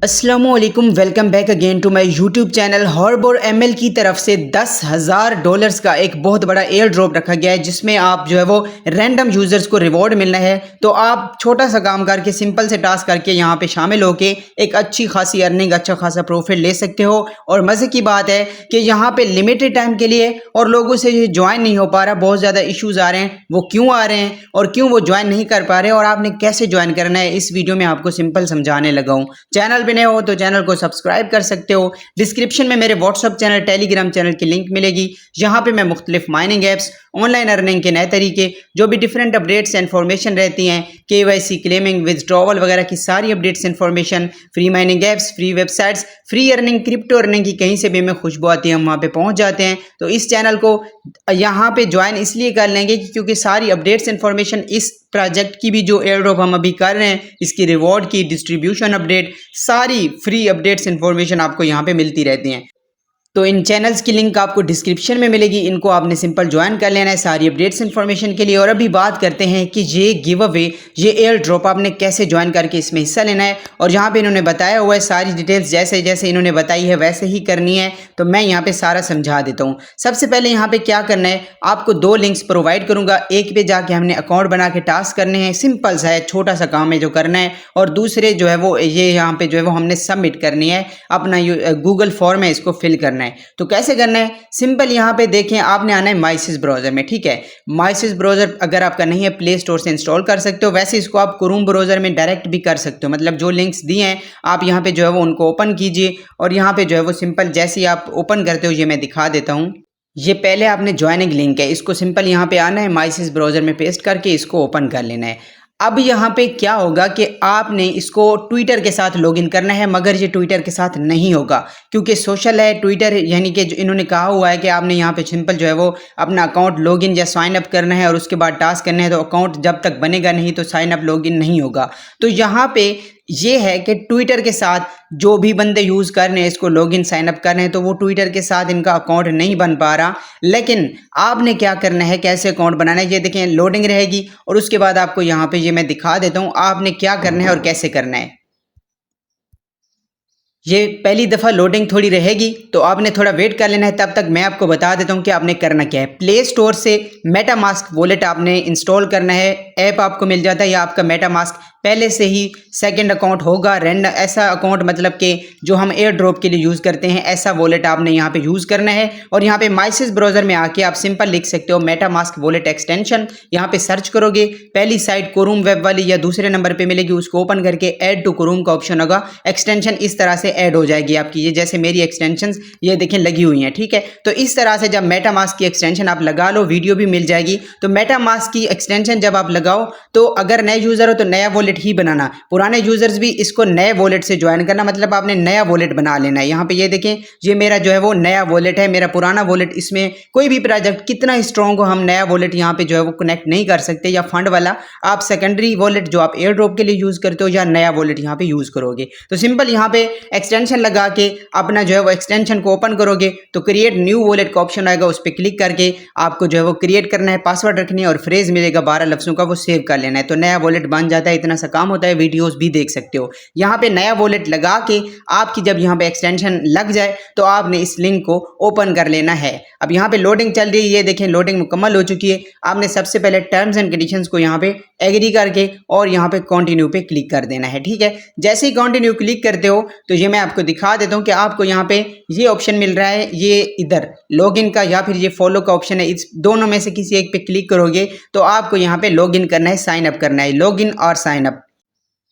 अस्सलामुअलैकुम, welcome back again to my YouTube channel. हॉर्बर एमएल की तरफ से $10,000 का एक बहुत बड़ा एयर ड्रॉप रखा गया है, जिसमें आप जो है वो रैंडम यूजर्स को रिवॉर्ड मिलना है। तो आप छोटा सा काम करके, सिंपल से टास्क करके यहाँ पे शामिल होके एक अच्छी खासी अर्निंग, अच्छा खासा प्रॉफिट ले सकते हो। और मज़े की बात है कि यहाँ पे लिमिटेड टाइम के लिए और लोगों से ज्वाइन नहीं हो पा रहा, बहुत ज़्यादा इशूज़ आ रहे हैं। वो क्यों आ रहे हैं और क्यों वो ज्वाइन नहीं कर पा रहे और आपने कैसे ज्वाइन करना है, इस वीडियो में आपको सिंपल समझाने लगा हूँ। चैनल पे नए हो तो चैनल को सब्सक्राइब कर सकते हो। डिस्क्रिप्शन में मेरे व्हाट्सअप चैनल, टेलीग्राम चैनल की लिंक मिलेगी। यहाँ पे मैं मुख्तलिफ माइनिंग एप्स, ऑनलाइन अर्निंग के नए तरीके, जो भी डिफरेंट अपडेट्स इन्फॉर्मेशन रहती हैं, KYC, क्लेमिंग, विथड्रॉवल वगैरह की सारी updates information, free mining apps, free websites, free earning, crypto earning की कहीं से भी हमें खुशबू आती है, हम वहाँ पे पहुँच जाते हैं। तो इस चैनल को यहाँ पे ज्वाइन इसलिए कर लेंगे क्योंकि सारी अपडेट्स इन्फॉर्मेशन, इस प्रोजेक्ट की भी जो एयर ड्रॉप हम अभी कर रहे हैं, इसकी रिवॉर्ड की डिस्ट्रीब्यूशन अपडेट, सारी फ्री अपडेट्स इन्फॉर्मेशन आपको यहाँ पे मिलती रहती हैं। तो इन चैनल्स की लिंक आपको डिस्क्रिप्शन में मिलेगी, इनको आपने सिंपल ज्वाइन कर लेना है सारी अपडेट्स इन्फॉर्मेशन के लिए। और अभी बात करते हैं कि ये गिव अवे, ये एयर ड्रॉप आपने कैसे ज्वाइन करके इसमें हिस्सा लेना है। और यहाँ पे इन्होंने बताया हुआ है सारी डिटेल्स, जैसे जैसे इन्होंने बताई है वैसे ही करनी है। तो मैं यहाँ पे सारा समझा देता हूँ। सबसे पहले यहाँ पे क्या करना है, आपको दो लिंक्स प्रोवाइड करूँगा। एक पे जाके हमने अकाउंट बना के टास्क करने हैं, सिंपल सा है, छोटा सा काम है जो करना है। और दूसरे जो है वो ये यहाँ पे जो है वो हमने सबमिट करनी है, अपना गूगल फॉर्म है, इसको फिल करना है। तो कैसे करना है, सिंपल यहाँ पे देखें, आपने आना है माइसिस ब्राउजर में। ठीक है, माइसिस ब्राउजर अगर आपका नहीं है, प्ले स्टोर से इंस्टॉल कर सकते हो। वैसे इसको आप क्रोम ब्राउजर में डायरेक्ट भी कर सकते हो, मतलब जो लिंक्स दिए हैं आप यहाँ पे जो है वो उनको ओपन कीजिए। और यहाँ पे जो है वो सिंपल जैसे ही आप ओपन करते हो, ये मैं दिखा देता हूँ। ये पहले आपने ज्वाइनिंग लिंक है, इसको सिंपल यहाँ पे आना है, माइसिस ब्राउजर में पेस्ट करके इसको ओपन कर लेना है। अब यहाँ पे क्या होगा कि आपने इसको ट्विटर के साथ लॉगिन करना है, मगर ये ट्विटर के साथ नहीं होगा क्योंकि सोशल है ट्विटर, यानी कि जो इन्होंने कहा हुआ है कि आपने यहाँ पे सिंपल जो है वो अपना अकाउंट लॉगिन या साइन अप करना है और उसके बाद टास्क करना है। तो अकाउंट जब तक बनेगा नहीं तो साइन अप लॉगिन नहीं होगा। तो यहाँ पे ये है कि ट्विटर के साथ जो भी बंदे यूज़ कर रहे हैं, इसको लॉगिन साइन अप कर रहे हैं, तो वो ट्विटर के साथ इनका अकाउंट नहीं बन पा रहा। लेकिन आपने क्या करना है, कैसे अकाउंट बनाना है, ये देखें लोडिंग रहेगी और उसके बाद आपको यहाँ पे ये मैं दिखा देता हूँ आपने क्या करना है और कैसे करना है। ये पहली दफ़ा लोडिंग थोड़ी रहेगी तो आपने थोड़ा वेट कर लेना है। तब तक मैं आपको बता देता हूँ कि आपने करना क्या है। प्ले स्टोर से मेटामास्क वॉलेट आपने इंस्टॉल करना है, ऐप आपको मिल जाता है, या आपका मेटामास्क पहले से ही सेकंड अकाउंट होगा, ऐसा अकाउंट मतलब कि जो हम एयर ड्रॉप के लिए यूज़ करते हैं, ऐसा वॉलेट आपने यहाँ पे यूज़ करना है। और यहाँ पे माइसिस ब्राउज़र में आके आप सिंपल लिख सकते हो मेटामास्क वॉलेट एक्सटेंशन, यहाँ पे सर्च करोगे, पहली साइट क्रोम वेब वाली या दूसरे नंबर पे मिलेगी, उसको ओपन करके ऐड टू क्रोम का ऑप्शन होगा, एक्सटेंशन इस तरह से ऐड हो जाएगी आपकी। ये जैसे मेरी एक्सटेंशंस ये देखें लगी हुई हैं, ठीक है। तो इस तरह से जब मेटामास्क की एक्सटेंशन आप लगा लो, वीडियो भी मिल जाएगी। तो मेटामास्क की एक्सटेंशन जब आप लगाओ तो अगर नए यूज़र हो तो नया वॉलेट ही बनाना, पुराने यूजर्स भी इसको नए वॉलेट से ज्वाइन करना, मतलब आपने नया वॉलेट बना लेना है। यहाँ पे ये देखें, ये मेरा जो है वो नया वॉलेट है, मेरा पुराना वॉलेट, इसमें कोई भी प्रोजेक्ट कितना स्ट्रॉन्ग हो, हम नया वॉलेट यहाँ पे जो है वो कनेक्ट नहीं कर सकते। या फंड वाला आप सेकेंडरी वॉलेट जो आप एयर ड्रॉप के लिए यूज करते हो, या नया वॉलेट यहाँ पे यूज करोगे। तो सिंपल यहाँ पे एक्सटेंशन लगा के अपना जो है वो एक्सटेंशन को ओपन करोगे तो क्रिएट न्यू वॉलेट का ऑप्शन आएगा, उस पर क्लिक करके आपको जो है वो क्रिएट करना है, पासवर्ड रखनी है और फ्रेज मिलेगा 12 लफ्जों का, वो सेव कर लेना है। तो नया वॉलेट बन जाता है, इतना सा काम होता है। वीडियोस भी देख सकते हो। यहाँ पे नया वॉलेट लगा के आपकी जब यहाँ पे एक्सटेंशन लग जाए तो आपने इस लिंक को ओपन कर लेना है। अब यहाँ पे लोडिंग चल रही है, ये देखें लोडिंग मुकम्मल हो चुकी है। आपने सबसे पहले टर्म्स एंड कंडीशंस को यहाँ पे एग्री करके और यहाँ पे कंटिन्यू पे क्लिक कर देना है, ठीक है। जैसे ही कंटिन्यू क्लिक करते हो तो ये मैं आपको दिखा देता हूँ कि आपको यहाँ पे ये ऑप्शन मिल रहा है, ये इधर लॉगिन का या फिर ये फॉलो का ऑप्शन है। इस दोनों में से किसी एक पे क्लिक करोगे तो आपको यहाँ पे लॉगिन करना है, साइन अप करना है, लॉगिन और साइन अप।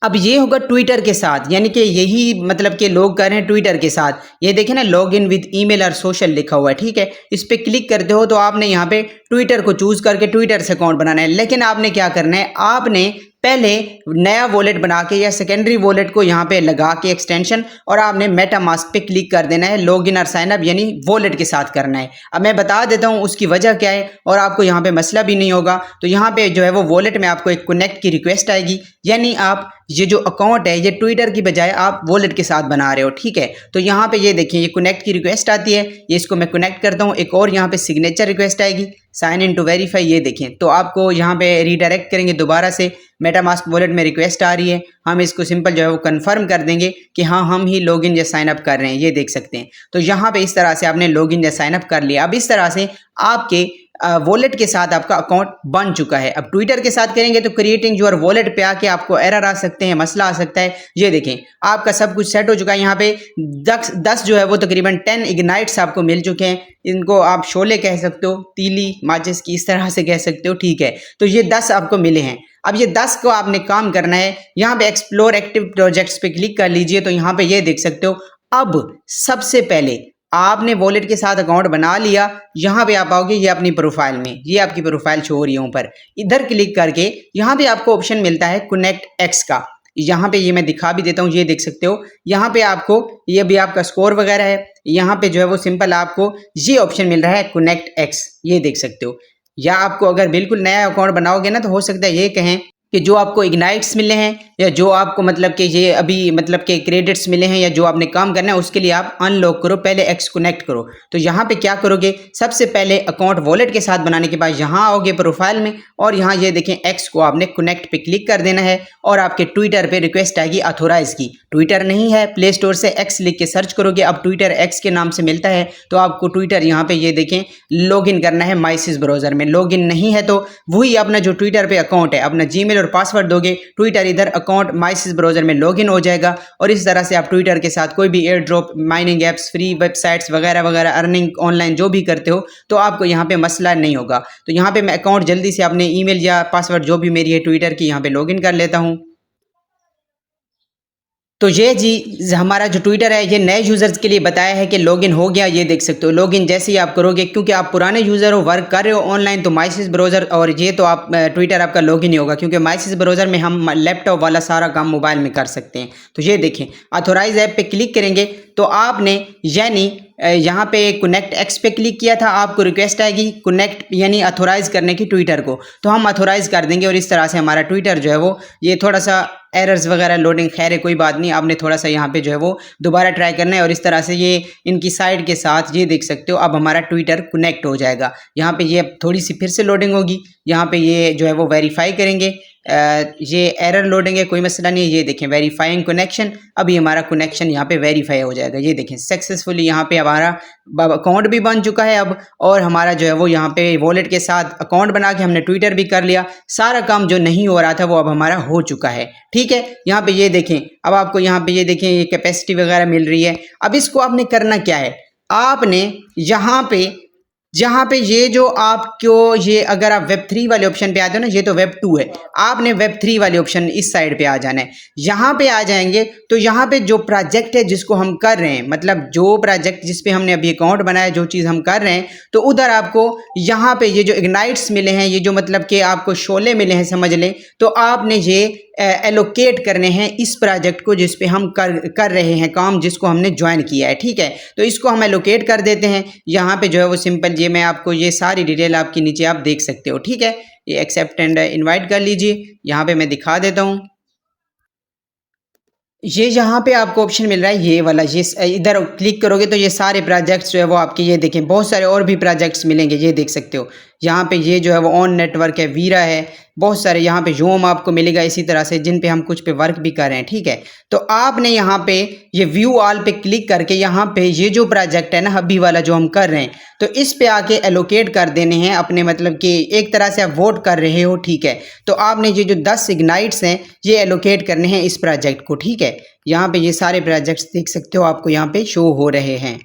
अब ये होगा ट्विटर के साथ, यानी कि यही मतलब कि लोग कर रहे हैं ट्विटर के साथ। ये देखें ना, लॉग इन विद ईमेल और सोशल लिखा हुआ है, ठीक है। इस पे क्लिक करते हो तो आपने यहाँ पे ट्विटर को चूज करके ट्विटर से अकाउंट बनाना है। लेकिन आपने क्या करना है, आपने पहले नया वॉलेट बना के या सेकेंडरी वॉलेट को यहाँ पे लगा के एक्सटेंशन, और आपने मेटामास्क पे क्लिक कर देना है, लॉगिन और साइन अप यानी वॉलेट के साथ करना है। अब मैं बता देता हूँ उसकी वजह क्या है और आपको यहाँ पे मसला भी नहीं होगा। तो यहाँ पे जो है वो वॉलेट में आपको एक कनेक्ट की रिक्वेस्ट आएगी, यानी आप ये जो अकाउंट है ये ट्विटर की बजाय आप वॉलेट के साथ बना रहे हो, ठीक है। तो यहाँ पे ये देखिए ये कनेक्ट की रिक्वेस्ट आती है, ये इसको मैं कनेक्ट करता हूँ। एक और यहाँ पे सिग्नेचर रिक्वेस्ट आएगी, साइन इन टू वेरीफाई, ये देखें। तो आपको यहाँ पे रीडायरेक्ट करेंगे दोबारा से, मेटामास्क वॉलेट में रिक्वेस्ट आ रही है, हम इसको सिंपल जो है वो कंफर्म कर देंगे कि हाँ हम ही लॉगिन या साइन अप कर रहे हैं, ये देख सकते हैं। तो यहाँ पे इस तरह से आपने लॉगिन या साइन अप कर लिया। अब इस तरह से आपके वॉलेट के साथ आपका अकाउंट बन चुका है। अब ट्विटर के साथ करेंगे तो क्रिएटिंग योर वॉलेट पे आके आपको एरर आ सकते हैं, मसला आ सकता है। ये देखें आपका सब कुछ सेट हो चुका है। यहाँ पे 10 जो है वो तकरीबन 10 इग्नाइट्स आपको मिल चुके हैं। इनको आप शोले कह सकते हो, तीली माचिस की, इस तरह से कह सकते हो, ठीक है। तो ये 10 आपको मिले हैं। अब ये 10 को आपने काम करना है। यहाँ पे एक्सप्लोर एक्टिव प्रोजेक्ट्स पे क्लिक कर लीजिए, तो यहाँ पे ये देख सकते हो। अब सबसे पहले आपने वॉलेट के साथ अकाउंट बना लिया, यहाँ पे आप आओगे, ये अपनी प्रोफाइल में, ये आपकी प्रोफाइल शो हो रही है ऊपर, इधर क्लिक करके यहाँ पे आपको ऑप्शन मिलता है कनेक्ट एक्स का। यहाँ पे ये मैं दिखा भी देता हूँ, ये देख सकते हो। यहाँ पे आपको ये भी आपका स्कोर वगैरह है, यहाँ पे जो है वो सिंपल आपको ये ऑप्शन मिल रहा है कनेक्ट एक्स, ये देख सकते हो। या आपको अगर बिल्कुल नया अकाउंट बनाओगे ना, तो हो सकता है ये कहें कि जो आपको इग्नाइट्स मिले हैं या जो आपको मतलब कि ये अभी मतलब के क्रेडिट्स मिले हैं या जो आपने काम करना है उसके लिए आप अनलॉक करो, पहले एक्स कनेक्ट करो। तो यहाँ पे क्या करोगे, सबसे पहले अकाउंट वॉलेट के साथ बनाने के बाद यहाँ आओगे प्रोफाइल में, और यहाँ ये देखें एक्स को आपने कनेक्ट पे क्लिक कर देना है, और आपके ट्विटर पे रिक्वेस्ट आएगी ऑथोराइज की। ट्विटर नहीं है, प्ले स्टोर से एक्स लिख के सर्च करोगे। अब ट्विटर एक्स के नाम से मिलता है, तो आपको ट्विटर यहाँ पे ये देखें लॉगिन करना है माइसिस ब्राउजर में। लॉगिन नहीं है तो वही अपना जो ट्विटर पे अकाउंट है, अपना जीमेल और पासवर्ड दोगे, ट्विटर इधर अकाउंट माइसिस ब्राउजर में लॉगिन हो जाएगा। और इस तरह से आप ट्विटर के साथ कोई भी air drop, mining apps, free websites वगैरह वगैरह, अर्निंग ऑनलाइन जो भी करते हो, तो आपको यहाँ पे मसला नहीं होगा। तो यहाँ पे मैं अकाउंट जल्दी से अपने ईमेल या पासवर्ड जो भी मेरी है ट्विटर की, यहाँ पे लॉगिन कर लेता हूँ। तो ये जी हमारा जो ट्विटर है, ये नए यूज़र्स के लिए बताया है कि लॉगिन हो गया, ये देख सकते हो। लॉगिन जैसे ही आप करोगे, क्योंकि आप पुराने यूज़र हो, वर्क कर रहे हो ऑनलाइन, तो माइसिस ब्राउज़र, और ये तो आप ट्विटर आपका लॉगिन ही होगा, क्योंकि माइसिस ब्राउज़र में हम लैपटॉप वाला सारा काम मोबाइल में कर सकते हैं। तो ये देखें, ऑथोराइज ऐप पे क्लिक करेंगे तो आपने यानी यहाँ पे कनेक्ट एक्स पे क्लिक किया था, आपको रिक्वेस्ट आएगी कनेक्ट यानी अथोराइज करने की ट्विटर को, तो हम अथोराइज कर देंगे। और इस तरह से हमारा ट्विटर जो है वो, ये थोड़ा सा एरर्स वगैरह लोडिंग, खैर है कोई बात नहीं, आपने थोड़ा सा यहाँ पे जो है वो दोबारा ट्राई करना है। और इस तरह से ये इनकी साइड के साथ ये देख सकते हो, अब हमारा ट्विटर कनेक्ट हो जाएगा। यहाँ पे ये थोड़ी सी फिर से लोडिंग होगी, यहाँ पे ये जो है वो वेरीफाई करेंगे। ये एरर लोडिंग है, कोई मसला नहीं है। ये देखें वेरीफाइंग कनेक्शन, अभी हमारा कनेक्शन यहाँ पे वेरीफाई हो जाएगा। ये देखें सक्सेसफुली यहाँ पे हमारा अकाउंट भी बन चुका है अब, और हमारा जो है वो यहाँ पे वॉलेट के साथ अकाउंट बना के हमने ट्विटर भी कर लिया। सारा काम जो नहीं हो रहा था वो अब हमारा हो चुका है, ठीक है। यहाँ पे ये देखें, अब आपको यहाँ पे ये देखें ये कैपेसिटी वगैरह मिल रही है। अब इसको आपने करना क्या है, आपने जहाँ पे ये जो आपको ये अगर आप वेब 3 वाले ऑप्शन पे आते हो ना, ये तो वेब 2 है, आपने वेब 3 वाले ऑप्शन इस साइड पे आ जाना है। यहाँ पे आ जाएंगे तो यहाँ पे जो प्रोजेक्ट है जिसको हम कर रहे हैं, मतलब जो प्रोजेक्ट जिस पे हमने अभी अकाउंट बनाया, जो चीज़ हम कर रहे हैं, तो उधर आपको यहाँ पे ये जो इग्नाइट्स मिले हैं, ये जो मतलब कि आपको शोले मिले हैं समझ लें, तो आपने ये एलोकेट करने हैं इस प्रोजेक्ट को जिस पे हम कर रहे हैं काम, जिसको हमने ज्वाइन किया है, ठीक है। तो इसको हम एलोकेट कर देते हैं। यहाँ पे जो है वो सिंपल, ये मैं आपको ये सारी डिटेल आपकी नीचे आप देख सकते हो, ठीक है। ये एक्सेप्ट एंड इनवाइट कर लीजिए, यहाँ पे मैं दिखा देता हूँ। ये यहाँ पे आपको ऑप्शन मिल रहा है ये वाला, ये इधर क्लिक करोगे तो ये सारे प्रोजेक्ट्स जो है वो आपके, ये देखें बहुत सारे और भी प्रोजेक्ट्स मिलेंगे, ये देख सकते हो। यहाँ पे ये जो है वो ऑन नेटवर्क है, वीरा है, बहुत सारे यहाँ पे जोम आपको मिलेगा इसी तरह से, जिन पे हम कुछ पे वर्क भी कर रहे हैं, ठीक है। तो आपने यहाँ पे ये व्यू ऑल पे क्लिक करके यहाँ पे ये जो प्रोजेक्ट है ना अभी वाला जो हम कर रहे हैं, तो इस पे आके एलोकेट कर देने हैं अपने, मतलब कि एक तरह से आप वोट कर रहे हो, ठीक है। तो आपने ये जो 10 इग्नाइट्स हैं ये एलोकेट करने हैं इस प्रोजेक्ट को, ठीक है। यहाँ पे ये सारे प्रोजेक्ट्स देख सकते हो, आपको यहाँ पे शो हो रहे हैं।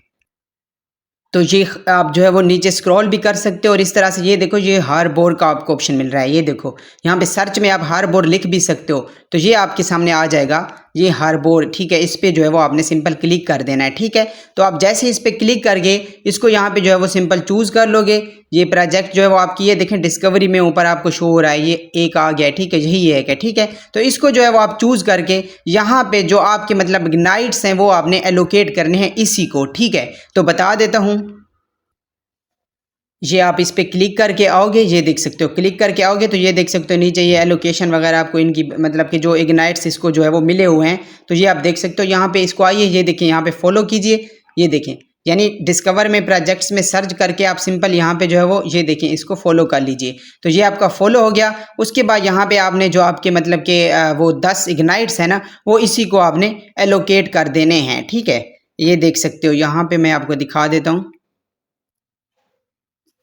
तो ये आप जो है वो नीचे स्क्रॉल भी कर सकते हो, और इस तरह से ये देखो ये हार्बोर का आपको ऑप्शन मिल रहा है, ये देखो यहाँ पे सर्च में आप हार्बोर लिख भी सकते हो, तो ये आपके सामने आ जाएगा ये हार्बोर, ठीक है। इस पे जो है वो आपने सिंपल क्लिक कर देना है, ठीक है। तो आप जैसे इस पे क्लिक करके इसको यहाँ पे जो है वो सिंपल चूज़ कर लोगे, ये प्रोजेक्ट जो है वो आपकी, ये देखें डिस्कवरी में ऊपर आपको शो हो रहा है, ये एक आ गया, ठीक है, यही एक है, ठीक है। तो इसको जो है वो आप चूज़ करके यहाँ पे जो आपके मतलब इग्नाइट्स हैं वो आपने एलोकेट करने हैं इसी को, ठीक है। तो बता देता हूँ, ये आप इस पे क्लिक करके आओगे, ये देख सकते हो, क्लिक करके आओगे तो ये देख सकते हो नीचे ये एलोकेशन वगैरह आपको इनकी मतलब कि जो इग्नाइट्स इसको जो है वो मिले हुए हैं, तो ये आप देख सकते हो। यहाँ पे इसको आइए, ये देखें यहाँ पे फॉलो कीजिए, ये देखें यानी डिस्कवर में प्रोजेक्ट्स में सर्च करके आप सिंपल यहाँ पे जो है वो ये देखें इसको फॉलो कर लीजिए। तो ये आपका फॉलो हो गया। उसके बाद यहाँ पे आपने जो आपके मतलब के वो 10 इग्नाइट्स है ना, वो इसी को आपने एलोकेट कर देने हैं। ठीक है, ये देख सकते हो, यहाँ पे मैं आपको दिखा देता हूँ।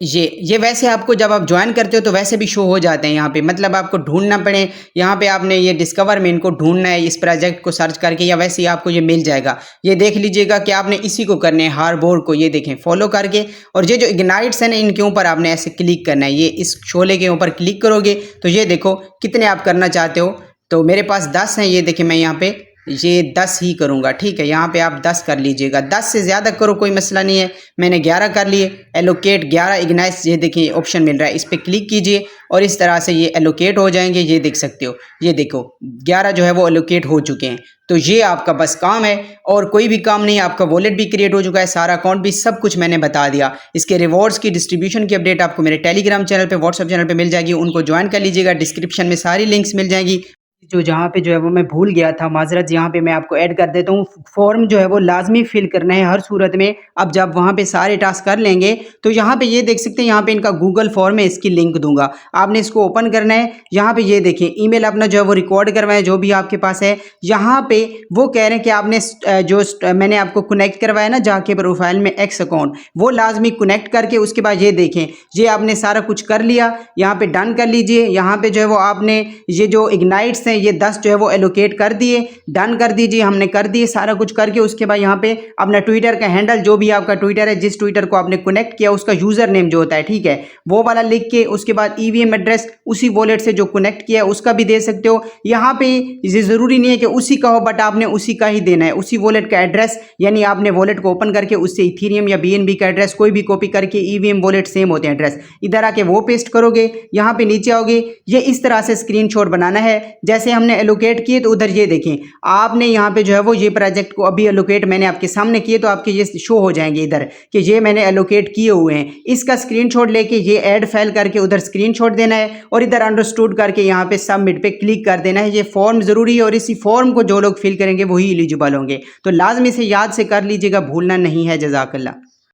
ये वैसे आपको जब आप ज्वाइन करते हो तो वैसे भी शो हो जाते हैं यहाँ पे, मतलब आपको ढूंढना पड़े। यहाँ पे आपने ये डिस्कवर में इनको ढूंढना है, इस प्रोजेक्ट को सर्च करके, या वैसे ही आपको ये मिल जाएगा। ये देख लीजिएगा कि आपने इसी को करने हैं, हार्बर को, ये देखें फॉलो करके। और ये जो इग्नाइट्स हैं ना, इनके ऊपर आपने ऐसे क्लिक करना है। ये इस शोले के ऊपर क्लिक करोगे तो ये देखो कितने आप करना चाहते हो। तो मेरे पास 10 हैं, ये देखें मैं यहाँ पे ये 10 ही करूँगा। ठीक है, यहाँ पे आप 10 कर लीजिएगा, 10 से ज़्यादा करो कोई मसला नहीं है। मैंने 11 कर लिए। एलोकेट 11 इग्नाइट्स, ये देखिए ऑप्शन मिल रहा है, इस पर क्लिक कीजिए और इस तरह से ये एलोकेट हो जाएंगे। ये देख सकते हो, ये देखो 11 जो है वो एलोकेट हो चुके हैं। तो ये आपका बस काम है और कोई भी काम नहीं। आपका वॉलेट भी क्रिएट हो चुका है, सारा अकाउंट भी, सब कुछ मैंने बता दिया। इसके रिवॉर्ड्स की डिस्ट्रीब्यूशन की अपडेट आपको मेरे टेलीग्राम चैनल पे, व्हाट्सएप चैनल पे मिल जाएगी, उनको ज्वाइन कर लीजिएगा। डिस्क्रिप्शन में सारी लिंक्स मिल जाएगी। जो जहाँ पे जो है वो मैं भूल गया था, माजरत, यहाँ पे मैं आपको ऐड कर देता हूँ। फॉर्म जो है वो लाजमी फिल करना है हर सूरत में। अब जब वहाँ पे सारे टास्क कर लेंगे तो यहाँ पे ये देख सकते हैं, यहाँ पे इनका गूगल फॉर्म है, इसकी लिंक दूंगा, आपने इसको ओपन करना है। यहाँ पे ये देखें ईमेल अपना जो है वो रिकॉर्ड करवाएं, जो भी आपके पास है। यहाँ पे वो कह रहे हैं कि आपने जो मैंने आपको कनेक्ट करवाया ना जाके प्रोफाइल में एक्स अकाउंट, वो लाजमी कनेक्ट करके उसके बाद ये देखें, ये आपने सारा कुछ कर लिया। यहाँ पे डन कर लीजिए। यहाँ पे जो है वो आपने ये जो इग्नाइट्स ये 10 जो है वो एलोकेट कर दिए, डन कर दीजिए। हमने कर दिए सारा कुछ करके। उसके बाद यहाँ पे अपना ट्विटर का हैंडल, जो भी आपका ट्विटर है, जिस ट्विटर को आपने कनेक्ट किया उसका यूजर नेम जो होता है, ठीक है, वो वाला लिख के, उसके बाद ईवीएम एड्रेस उसी वॉलेट से जो कनेक्ट किया है उसका भी दे सकते हो। यहाँ पे ये जरूरी नहीं है कि उसी का हो, बट आपने उसी का ही देना है, उसी वॉलेट का एड्रेस। यानी आपने वॉलेट को ओपन करके उससे इथेरियम या बीएनबी का एड्रेस कोई भी कॉपी करके, ईवीएम वॉलेट सेम होते हैं एड्रेस, इधर आके वो पेस्ट करोगे। यहाँ पे नीचे आओगे, ये इस तरह से स्क्रीनशॉट बनाना है जैसे हमने एलोकेट किए। तो उधर ये देखें, आपने यहाँ पे जो है वो ये प्रोजेक्ट को अभी एलोकेट मैंने आपके सामने किए, तो आपके ये शो हो जाएंगे इधर कि ये मैंने एलोकेट किए हुए हैं। इसका स्क्रीनशॉट लेके ये ऐड फाइल करके उधर स्क्रीनशॉट देना है और इधर अंडरस्टूड करके यहाँ पे सबमिट पे क्लिक कर देना है। ये फॉर्म जरूरी है और इसी फॉर्म को जो लोग फिल करेंगे वही एलिजिबल होंगे। तो लाजमी से याद से कर लीजिएगा, भूलना नहीं है। जज़ाकल्लाह।